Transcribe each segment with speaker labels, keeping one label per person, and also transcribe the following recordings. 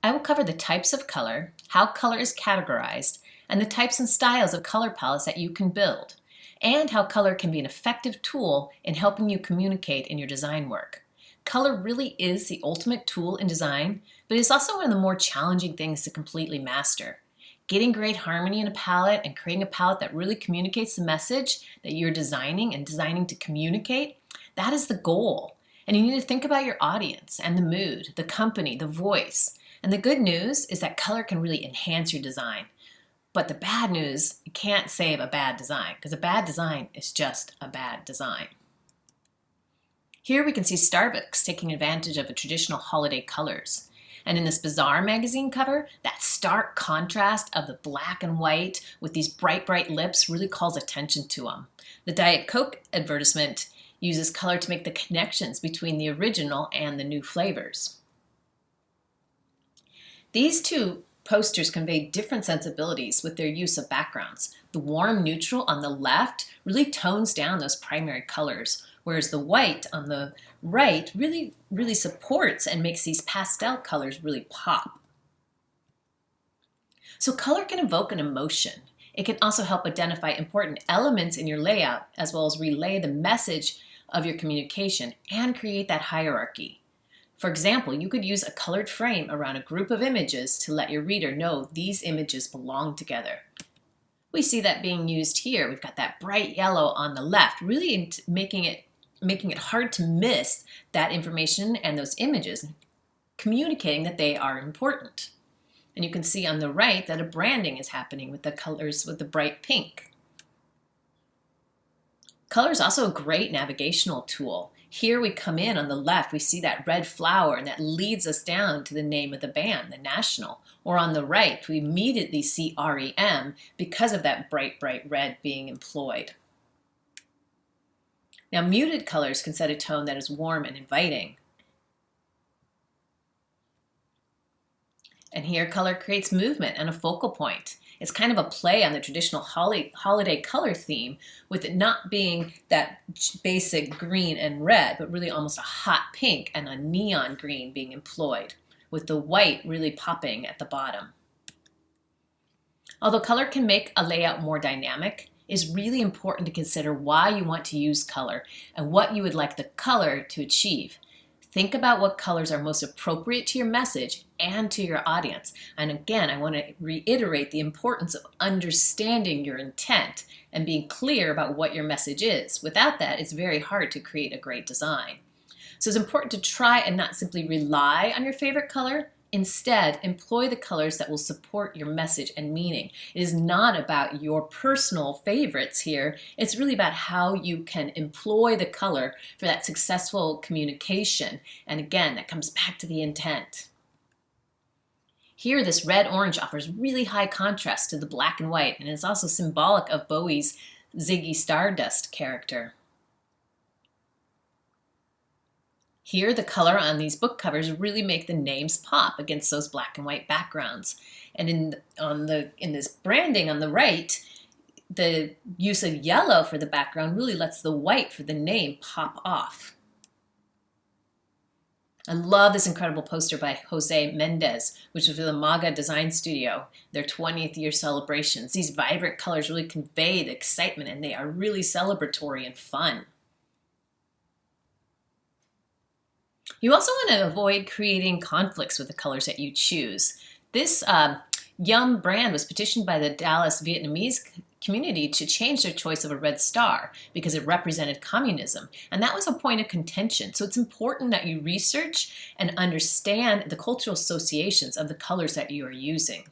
Speaker 1: I will cover the types of color, how color is categorized, and the types and styles of color palettes that you can build, and how color can be an effective tool in helping you communicate in your design work. Color really is the ultimate tool in design, but it's also one of the more challenging things to completely master. Getting great harmony in a palette and creating a palette that really communicates the message that you're designing and designing to communicate, that is the goal. And you need to think about your audience and the mood, the company, the voice. And the good news is that color can really enhance your design. But the bad news, you can't save a bad design, because a bad design is just a bad design. Here we can see Starbucks taking advantage of the traditional holiday colors. And in this Bazaar magazine cover, that stark contrast of the black and white with these bright, bright lips really calls attention to them. The Diet Coke advertisement uses color to make the connections between the original and the new flavors. These two posters convey different sensibilities with their use of backgrounds. The warm neutral on the left really tones down those primary colors, whereas the white on the right really supports and makes these pastel colors really pop. So color can evoke an emotion. It can also help identify important elements in your layout, as well as relay the message of your communication and create that hierarchy. For example, you could use a colored frame around a group of images to let your reader know these images belong together. We see that being used here. We've got that bright yellow on the left, really making it hard to miss that information and those images, communicating that they are important. And you can see on the right that a branding is happening with the colors with the bright pink. Color is also a great navigational tool. Here we come in on the left, we see that red flower, and that leads us down to the name of the band, the National. Or on the right, we immediately see REM because of that bright, bright red being employed. Now, muted colors can set a tone that is warm and inviting. And here, color creates movement and a focal point. It's kind of a play on the traditional holiday color theme, with it not being that basic green and red, but really almost a hot pink and a neon green being employed, with the white really popping at the bottom. Although color can make a layout more dynamic, it's really important to consider why you want to use color and what you would like the color to achieve. Think about what colors are most appropriate to your message and to your audience. And again, I want to reiterate the importance of understanding your intent and being clear about what your message is. Without that, it's very hard to create a great design. So it's important to try and not simply rely on your favorite color. Instead, employ the colors that will support your message and meaning. It is not about your personal favorites here. It's really about how you can employ the color for that successful communication. And again, that comes back to the intent. Here, this red-orange offers really high contrast to the black and white, and it's also symbolic of Bowie's Ziggy Stardust character. Here, the color on these book covers really make the names pop against those black and white backgrounds. And in this branding on the right, the use of yellow for the background really lets the white for the name pop off. I love this incredible poster by Jose Mendez, which was for the MAGA Design Studio, their 20th year celebrations. These vibrant colors really convey the excitement, and they are really celebratory and fun. You also want to avoid creating conflicts with the colors that you choose. This Yum brand was petitioned by the Dallas Vietnamese community to change their choice of a red star because it represented communism. And that was a point of contention. So it's important that you research and understand the cultural associations of the colors that you are using.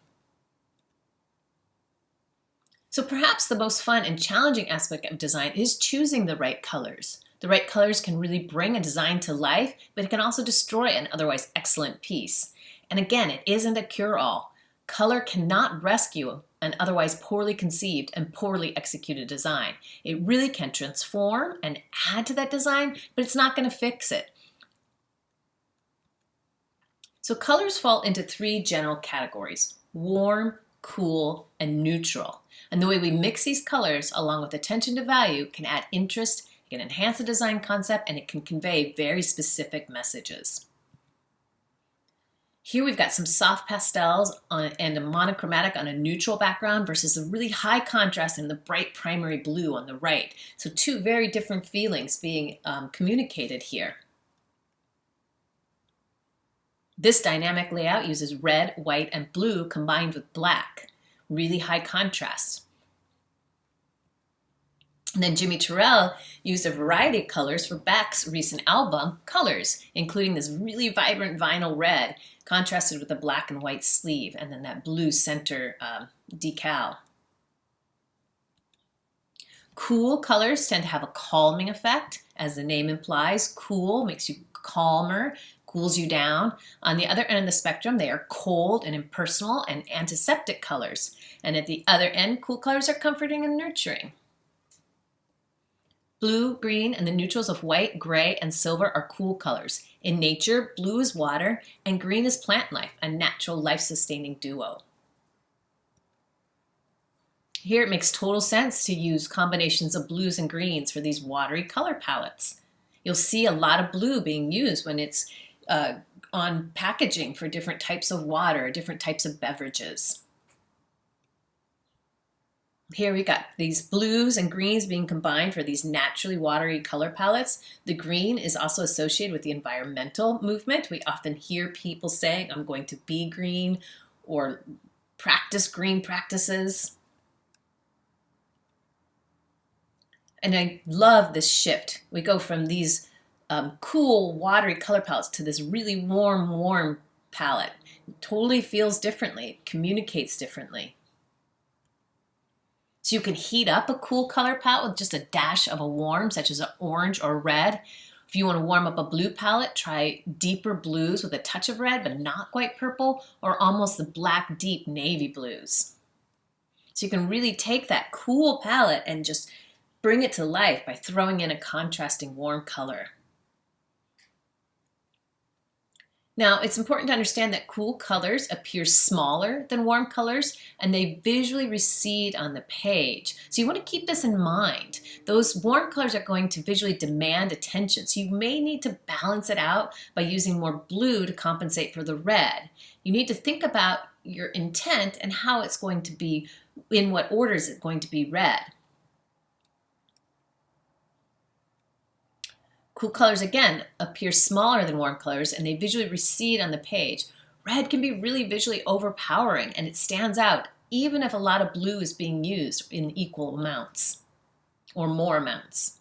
Speaker 1: So perhaps the most fun and challenging aspect of design is choosing the right colors. The right colors can really bring a design to life, but it can also destroy an otherwise excellent piece. And again, it isn't a cure-all. Color cannot rescue an otherwise poorly conceived and poorly executed design. It really can transform and add to that design, but it's not going to fix it. So colors fall into three general categories: warm, cool, and neutral. And the way we mix these colors along with attention to value can add interest, it can enhance the design concept, and it can convey very specific messages. Here we've got some soft pastels and a monochromatic on a neutral background versus a really high contrast and the bright primary blue on the right. So two very different feelings being communicated here. This dynamic layout uses red, white, and blue combined with black. Really high contrast. And then Jimmy Terrell used a variety of colors for Beck's recent album, Colors, including this really vibrant vinyl red, contrasted with the black and white sleeve, and then that blue center decal. Cool colors tend to have a calming effect, as the name implies. Cool makes you calmer, cools you down. On the other end of the spectrum, they are cold and impersonal and antiseptic colors. And at the other end, cool colors are comforting and nurturing. Blue, green, and the neutrals of white, gray, and silver are cool colors. In nature, blue is water, and green is plant life, a natural life-sustaining duo. Here it makes total sense to use combinations of blues and greens for these watery color palettes. You'll see a lot of blue being used when it's on packaging for different types of water, different types of beverages. Here we got these blues and greens being combined for these naturally watery color palettes. The green is also associated with the environmental movement. We often hear people saying, I'm going to be green, or practice green practices. And I love this shift. We go from these cool, watery color palettes to this really warm palette. It totally feels differently, it communicates differently. So you can heat up a cool color palette with just a dash of a warm, such as an orange or red. If you want to warm up a blue palette, try deeper blues with a touch of red, but not quite purple, or almost the black, deep navy blues. So you can really take that cool palette and just bring it to life by throwing in a contrasting warm color. Now, it's important to understand that cool colors appear smaller than warm colors, and they visually recede on the page. So you want to keep this in mind. Those warm colors are going to visually demand attention, so you may need to balance it out by using more blue to compensate for the red. You need to think about your intent and how it's going to be, in what order is it going to be read. Cool colors, again, appear smaller than warm colors, and they visually recede on the page. Red can be really visually overpowering, and it stands out even if a lot of blue is being used in equal amounts or more amounts.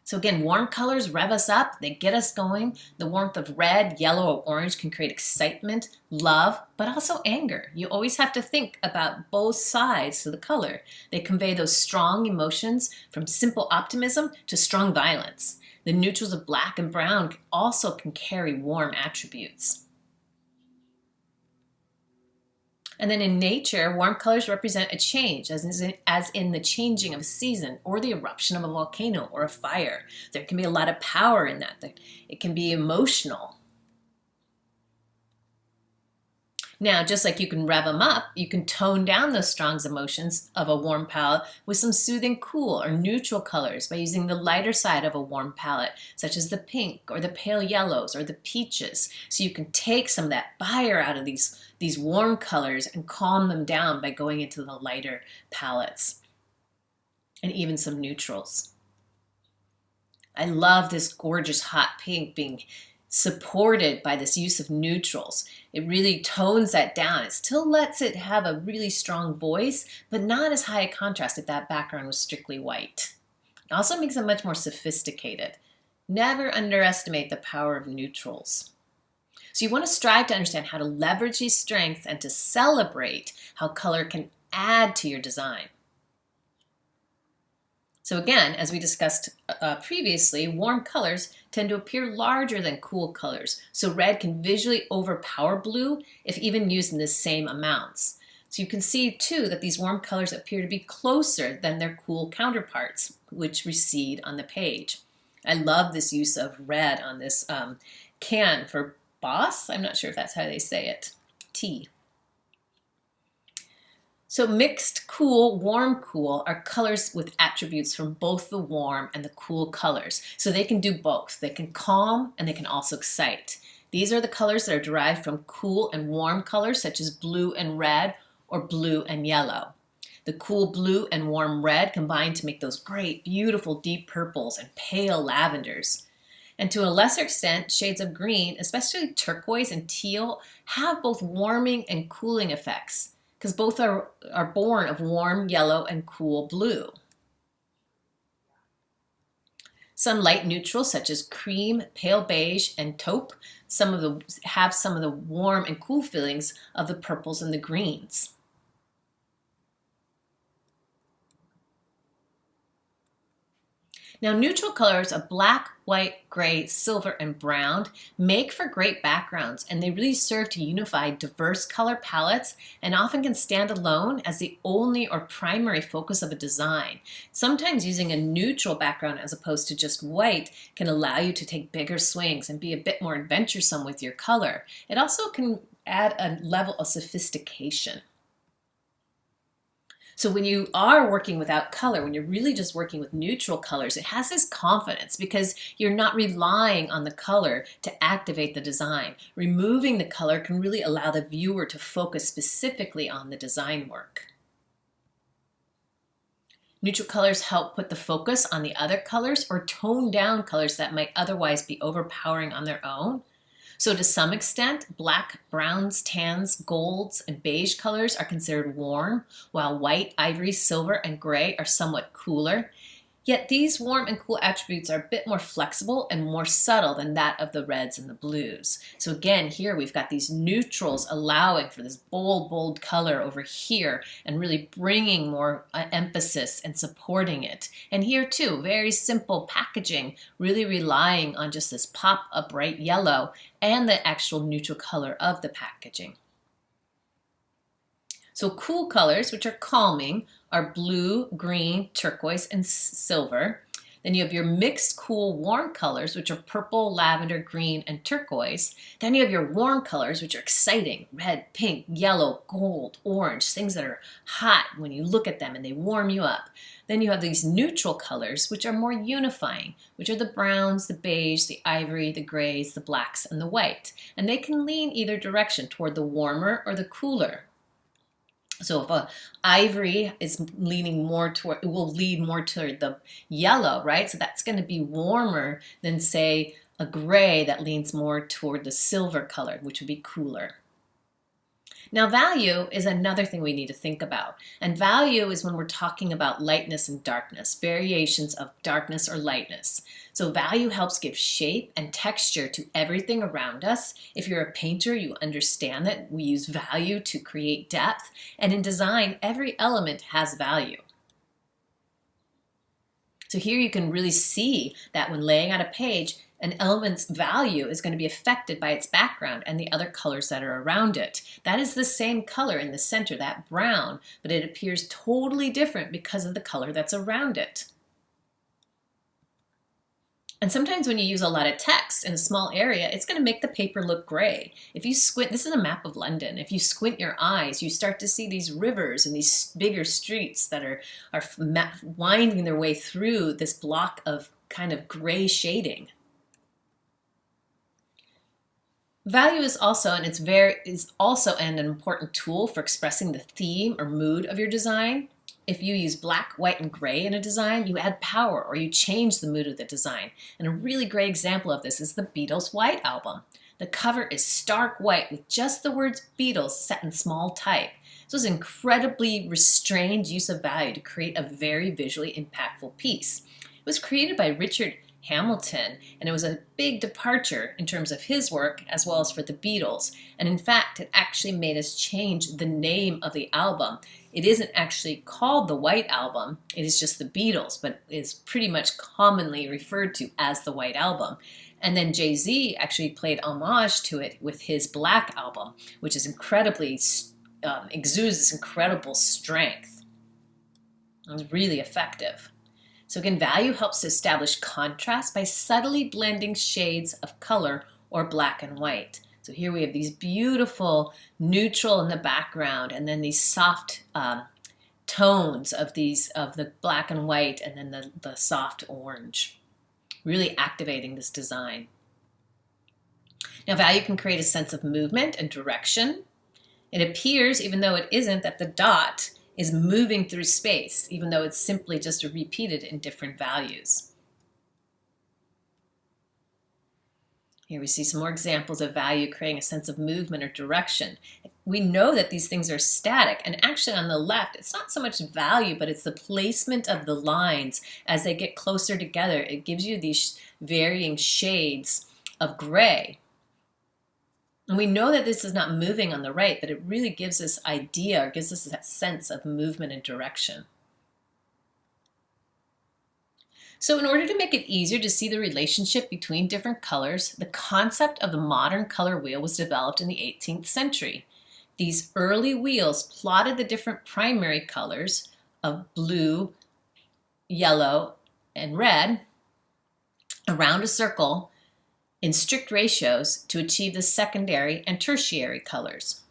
Speaker 1: So again, warm colors rev us up, they get us going. The warmth of red, yellow, or orange can create excitement, love, but also anger. You always have to think about both sides to the color. They convey those strong emotions from simple optimism to strong violence. The neutrals of black and brown also can carry warm attributes. And then in nature, warm colors represent a change, as in the changing of a season or the eruption of a volcano or a fire. There can be a lot of power in that. It can be emotional. Now, just like you can rev them up, you can tone down those strong emotions of a warm palette with some soothing cool or neutral colors by using the lighter side of a warm palette, such as the pink or the pale yellows or the peaches. So you can take some of that fire out of these warm colors and calm them down by going into the lighter palettes and even some neutrals. I love this gorgeous hot pink being supported by this use of neutrals. It really tones that down. It still lets it have a really strong voice, but not as high a contrast if that background was strictly white. It also makes it much more sophisticated. Never underestimate the power of neutrals. So you want to strive to understand how to leverage these strengths and to celebrate how color can add to your design. So again, as we discussed previously, warm colors tend to appear larger than cool colors. So red can visually overpower blue if even used in the same amounts. So you can see too that these warm colors appear to be closer than their cool counterparts, which recede on the page. I love this use of red on this can for Boss. I'm not sure if that's how they say it. Tea. So mixed cool, warm cool are colors with attributes from both the warm and the cool colors. So they can do both. They can calm and they can also excite. These are the colors that are derived from cool and warm colors such as blue and red or blue and yellow. The cool blue and warm red combine to make those great, beautiful deep purples and pale lavenders. And to a lesser extent, shades of green, especially turquoise and teal, have both warming and cooling effects because both are born of warm yellow and cool blue. Some light neutrals such as cream, pale beige, and taupe have some of the warm and cool feelings of the purples and the greens. Now, neutral colors of black, white, gray, silver, and brown make for great backgrounds, and they really serve to unify diverse color palettes and often can stand alone as the only or primary focus of a design. Sometimes using a neutral background as opposed to just white can allow you to take bigger swings and be a bit more adventuresome with your color. It also can add a level of sophistication. So when you are working without color, when you're really just working with neutral colors, it has this confidence because you're not relying on the color to activate the design. Removing the color can really allow the viewer to focus specifically on the design work. Neutral colors help put the focus on the other colors or tone down colors that might otherwise be overpowering on their own. So to some extent, black, browns, tans, golds, and beige colors are considered warm, while white, ivory, silver, and gray are somewhat cooler. Yet these warm and cool attributes are a bit more flexible and more subtle than that of the reds and the blues. So again, here we've got these neutrals allowing for this bold color over here and really bringing more emphasis and supporting it. And here too, very simple packaging, really relying on just this pop of bright yellow and the actual neutral color of the packaging. So cool colors, which are calming, are blue, green, turquoise, and silver. Then you have your mixed cool warm colors, which are purple, lavender, green, and turquoise. Then you have your warm colors, which are exciting, red, pink, yellow, gold, orange, things that are hot when you look at them and they warm you up. Then you have these neutral colors, which are more unifying, which are the browns, the beige, the ivory, the grays, the blacks, and the white. And they can lean either direction toward the warmer or the cooler. So if a ivory is leaning more toward, it will lead more toward the yellow, right? So that's going to be warmer than, say, a gray that leans more toward the silver color, which would be cooler. Now, value is another thing we need to think about. And value is when we're talking about lightness and darkness, variations of darkness or lightness. So value helps give shape and texture to everything around us. If you're a painter, you understand that we use value to create depth. And in design, every element has value. So here you can really see that when laying out a page, an element's value is going to be affected by its background and the other colors that are around it. That is the same color in the center, that brown, but it appears totally different because of the color that's around it. And sometimes when you use a lot of text in a small area, it's going to make the paper look gray. If you squint, this is a map of London. If you squint your eyes, you start to see these rivers and these bigger streets that are winding their way through this block of kind of gray shading. Value is also, and is also an important tool for expressing the theme or mood of your design. If you use black, white, and gray in a design, you add power or you change the mood of the design. And a really great example of this is the Beatles' White Album. The cover is stark white with just the words Beatles set in small type. This was incredibly restrained use of value to create a very visually impactful piece. It was created by Richard Hamilton, and it was a big departure in terms of his work as well as for the Beatles. And in fact, it actually made us change the name of the album. It isn't actually called the White Album, it is just the Beatles, but is pretty much commonly referred to as the White Album. And then Jay-Z actually played homage to it with his Black Album, which is incredibly, exudes this incredible strength. It was really effective. So again, value helps to establish contrast by subtly blending shades of color or black and white. So here we have these beautiful neutral in the background, and then these soft tones of the black and white, and then the soft orange, really activating this design. Now, value can create a sense of movement and direction. It appears, even though it isn't, that the dot is moving through space, even though it's simply just repeated in different values. Here we see some more examples of value creating a sense of movement or direction. We know that these things are static, and actually on the left, it's not so much value, but it's the placement of the lines. As they get closer together, it gives you these varying shades of gray. And we know that this is not moving on the right, but it really gives this idea, or gives us that sense of movement and direction. So in order to make it easier to see the relationship between different colors, the concept of the modern color wheel was developed in the 18th century. These early wheels plotted the different primary colors of blue, yellow, and red around a circle in strict ratios to achieve the secondary and tertiary colors.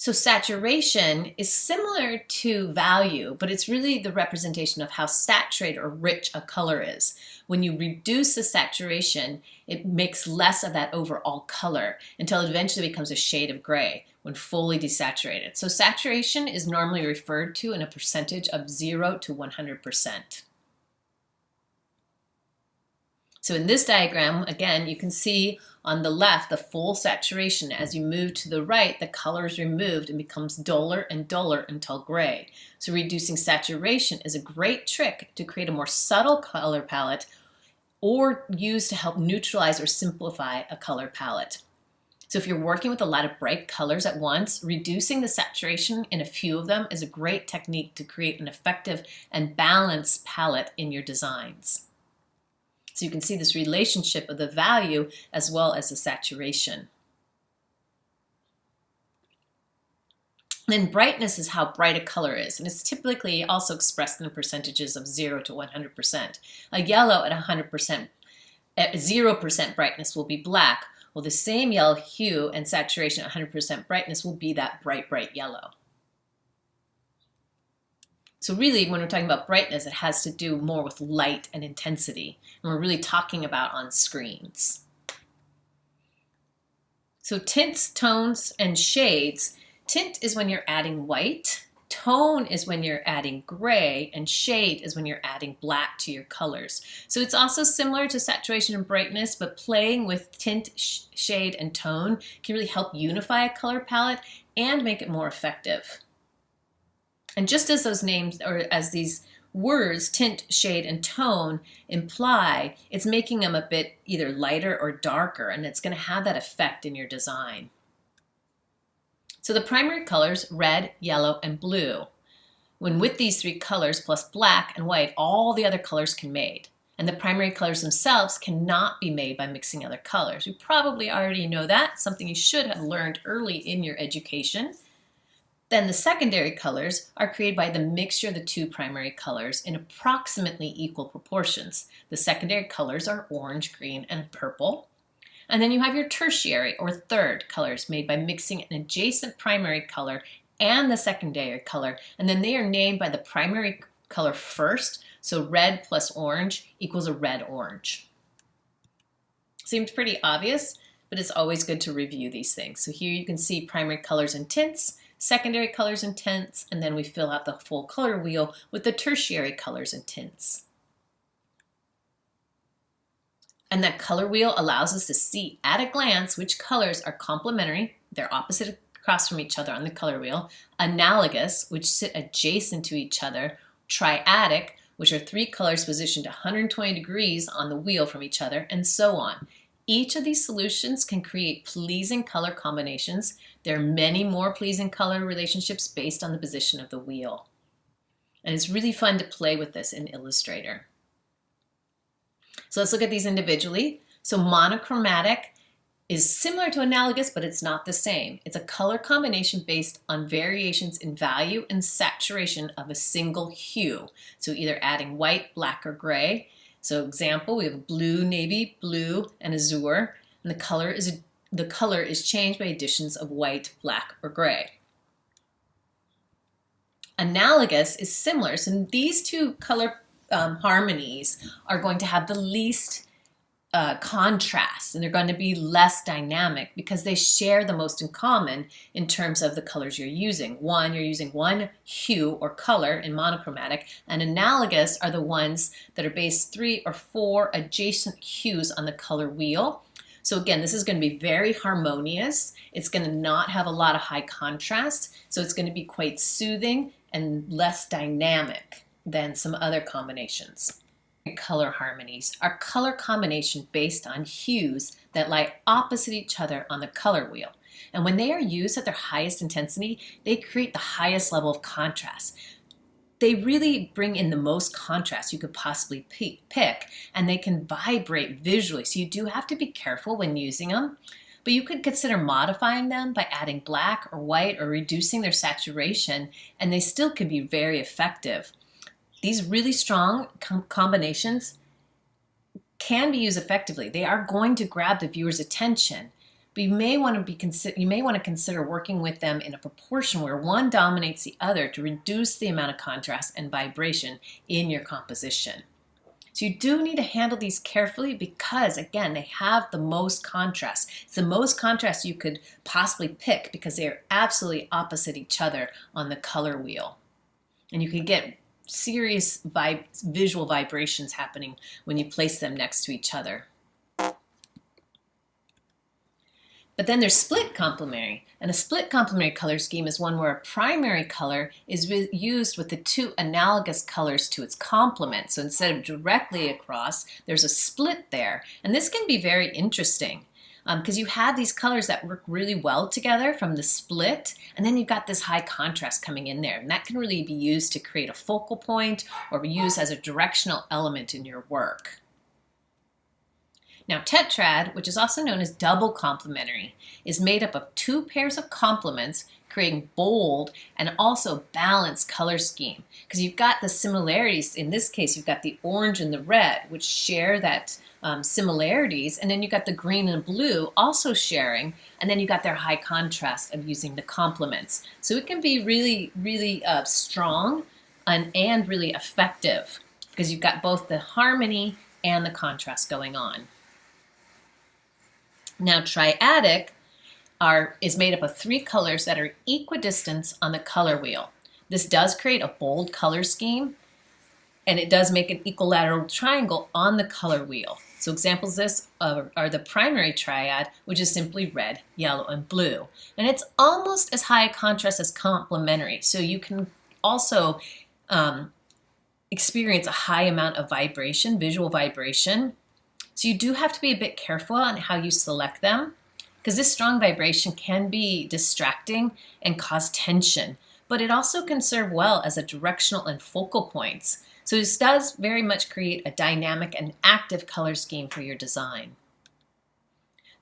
Speaker 1: So saturation is similar to value, but it's really the representation of how saturated or rich a color is. When you reduce the saturation, it makes less of that overall color until it eventually becomes a shade of gray when fully desaturated. So saturation is normally referred to in a percentage of 0 to 100%. So in this diagram, again, you can see on the left the full saturation. As you move to the right, the color is removed and becomes duller and duller until gray. So reducing saturation is a great trick to create a more subtle color palette, or used to help neutralize or simplify a color palette. So if you're working with a lot of bright colors at once, reducing the saturation in a few of them is a great technique to create an effective and balanced palette in your designs. So you can see this relationship of the value as well as the saturation. Then brightness is how bright a color is, and it's typically also expressed in percentages of 0 to 100%. A yellow at 100%, at 0% brightness will be black, while the same yellow hue and saturation at 100% brightness will be that bright, bright yellow. So really, when we're talking about brightness, it has to do more with light and intensity, and we're really talking about on screens. So tints, tones, and shades. Tint is when you're adding white, tone is when you're adding gray, and shade is when you're adding black to your colors. So it's also similar to saturation and brightness, but playing with tint, shade, and tone can really help unify a color palette and make it more effective. And just as those names, or as these words, tint, shade, and tone imply, it's making them a bit either lighter or darker, and it's going to have that effect in your design. So the primary colors, red, yellow, and blue. When with these three colors plus black and white, all the other colors can be made. And the primary colors themselves cannot be made by mixing other colors. You probably already know that, something you should have learned early in your education. Then the secondary colors are created by the mixture of the two primary colors in approximately equal proportions. The secondary colors are orange, green, and purple. And then you have your tertiary or third colors made by mixing an adjacent primary color and the secondary color, and then they are named by the primary color first, so red plus orange equals a red-orange. Seems pretty obvious, but it's always good to review these things. So here you can see primary colors and tints, secondary colors and tints, and then we fill out the full color wheel with the tertiary colors and tints. And that color wheel allows us to see at a glance which colors are complementary, they're opposite across from each other on the color wheel, analogous, which sit adjacent to each other, triadic, which are three colors positioned 120 degrees on the wheel from each other, and so on. Each of these solutions can create pleasing color combinations. There are many more pleasing color relationships based on the position of the wheel. And it's really fun to play with this in Illustrator. So let's look at these individually. So monochromatic is similar to analogous, but it's not the same. It's a color combination based on variations in value and saturation of a single hue. So either adding white, black, or gray. So example, we have blue, navy, blue, and azure, and the color is changed by additions of white, black, or gray. Analogous is similar. So these two color harmonies are going to have the least contrast, and they're going to be less dynamic because they share the most in common in terms of the colors you're using. One, you're using one hue or color in monochromatic, and analogous are the ones that are based 3 or 4 adjacent hues on the color wheel. So again, this is going to be very harmonious. It's going to not have a lot of high contrast, so it's going to be quite soothing and less dynamic than some other combinations. Color harmonies are color combination based on hues that lie opposite each other on the color wheel. And when they are used at their highest intensity, they create the highest level of contrast. They really bring in the most contrast you could possibly pick, and they can vibrate visually. So you do have to be careful when using them, but you could consider modifying them by adding black or white or reducing their saturation, and they still can be very effective. These really strong combinations can be used effectively. They are going to grab the viewer's attention, but you may want to consider working with them in a proportion where one dominates the other to reduce the amount of contrast and vibration in your composition. So you do need to handle these carefully because, again, they have the most contrast. It's the most contrast you could possibly pick because they are absolutely opposite each other on the color wheel. And you can get serious visual vibrations happening when you place them next to each other. But then there's split complementary, and a split complementary color scheme is one where a primary color is used with the two analogous colors to its complement. So instead of directly across, there's a split there, and this can be very interesting. Because you have these colors that work really well together from the split, and then you've got this high contrast coming in there, and that can really be used to create a focal point or be used as a directional element in your work. Now, tetrad, which is also known as double complementary, is made up of 2 pairs of complements, creating bold and also balanced color scheme. Because you've got the similarities, in this case, you've got the orange and the red, which share that similarities, and then you got the green and blue also sharing, and then you got their high contrast of using the complements. So it can be really, really strong and really effective because you've got both the harmony and the contrast going on. Now, triadic is made up of 3 colors that are equidistant on the color wheel. This does create a bold color scheme, and it does make an equilateral triangle on the color wheel. So examples of this are the primary triad, which is simply red, yellow, and blue. And it's almost as high a contrast as complementary. So you can also experience a high amount of vibration, visual vibration. So you do have to be a bit careful on how you select them, because this strong vibration can be distracting and cause tension, but it also can serve well as a directional and focal points. So this does very much create a dynamic and active color scheme for your design.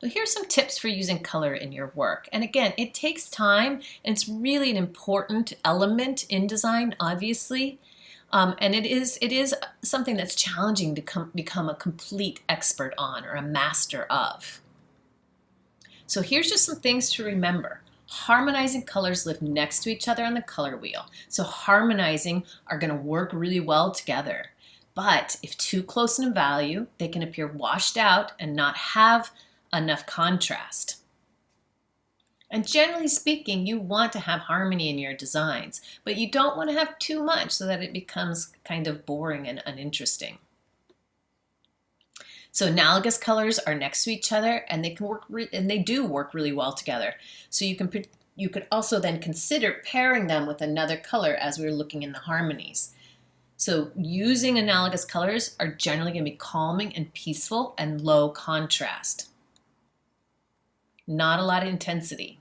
Speaker 1: So here's some tips for using color in your work. And again, it takes time, and it's really an important element in design, obviously. And it is something that's challenging to become a complete expert on or a master of. So here's just some things to remember. Harmonizing colors live next to each other on the color wheel. So harmonizing are going to work really well together. But if too close in value, they can appear washed out and not have enough contrast. And generally speaking, you want to have harmony in your designs, but you don't want to have too much so that it becomes kind of boring and uninteresting. So analogous colors are next to each other, and they can work and they do work really well together. So you could also then consider pairing them with another color as we were looking in the harmonies. So using analogous colors are generally going to be calming and peaceful and low contrast. Not a lot of intensity.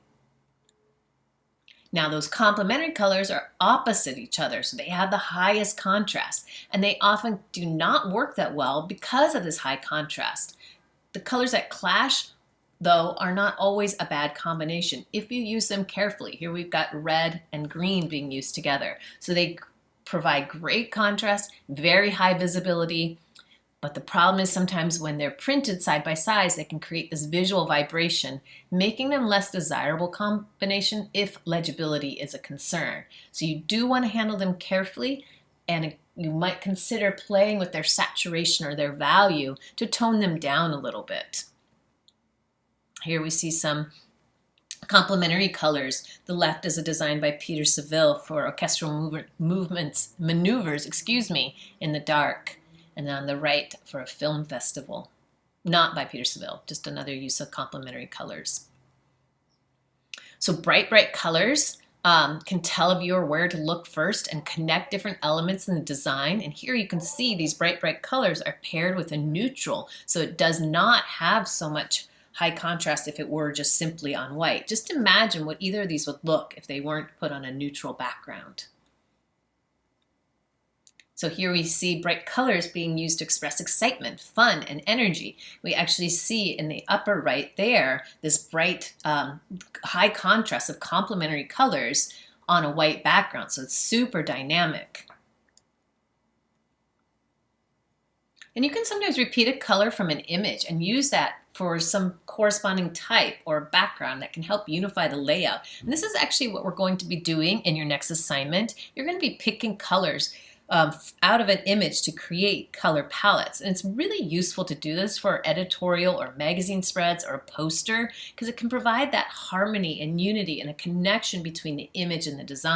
Speaker 1: Now those complementary colors are opposite each other, so they have the highest contrast, and they often do not work that well because of this high contrast. The colors that clash, though, are not always a bad combination if you use them carefully. Here we've got red and green being used together. So they provide great contrast, very high visibility, But the problem is sometimes when they're printed side by side, they can create this visual vibration, making them less desirable combination if legibility is a concern. So you do want to handle them carefully, and you might consider playing with their saturation or their value to tone them down a little bit. Here we see some complementary colors. The left is a design by Peter Saville for orchestral maneuvers, in the dark. And then on the right for a film festival. Not by Peter Saville, just another use of complementary colors. So bright colors can tell a viewer where to look first and connect different elements in the design. And here you can see these bright colors are paired with a neutral, so it does not have so much high contrast if it were just simply on white. Just imagine what either of these would look if they weren't put on a neutral background. So here we see bright colors being used to express excitement, fun, and energy. We actually see in the upper right there this bright, high contrast of complementary colors on a white background. So it's super dynamic. And you can sometimes repeat a color from an image and use that for some corresponding type or background that can help unify the layout. And this is actually what we're going to be doing in your next assignment. You're going to be picking colors out of an image to create color palettes. And it's really useful to do this for editorial or magazine spreads or a poster, because it can provide that harmony and unity and a connection between the image and the design.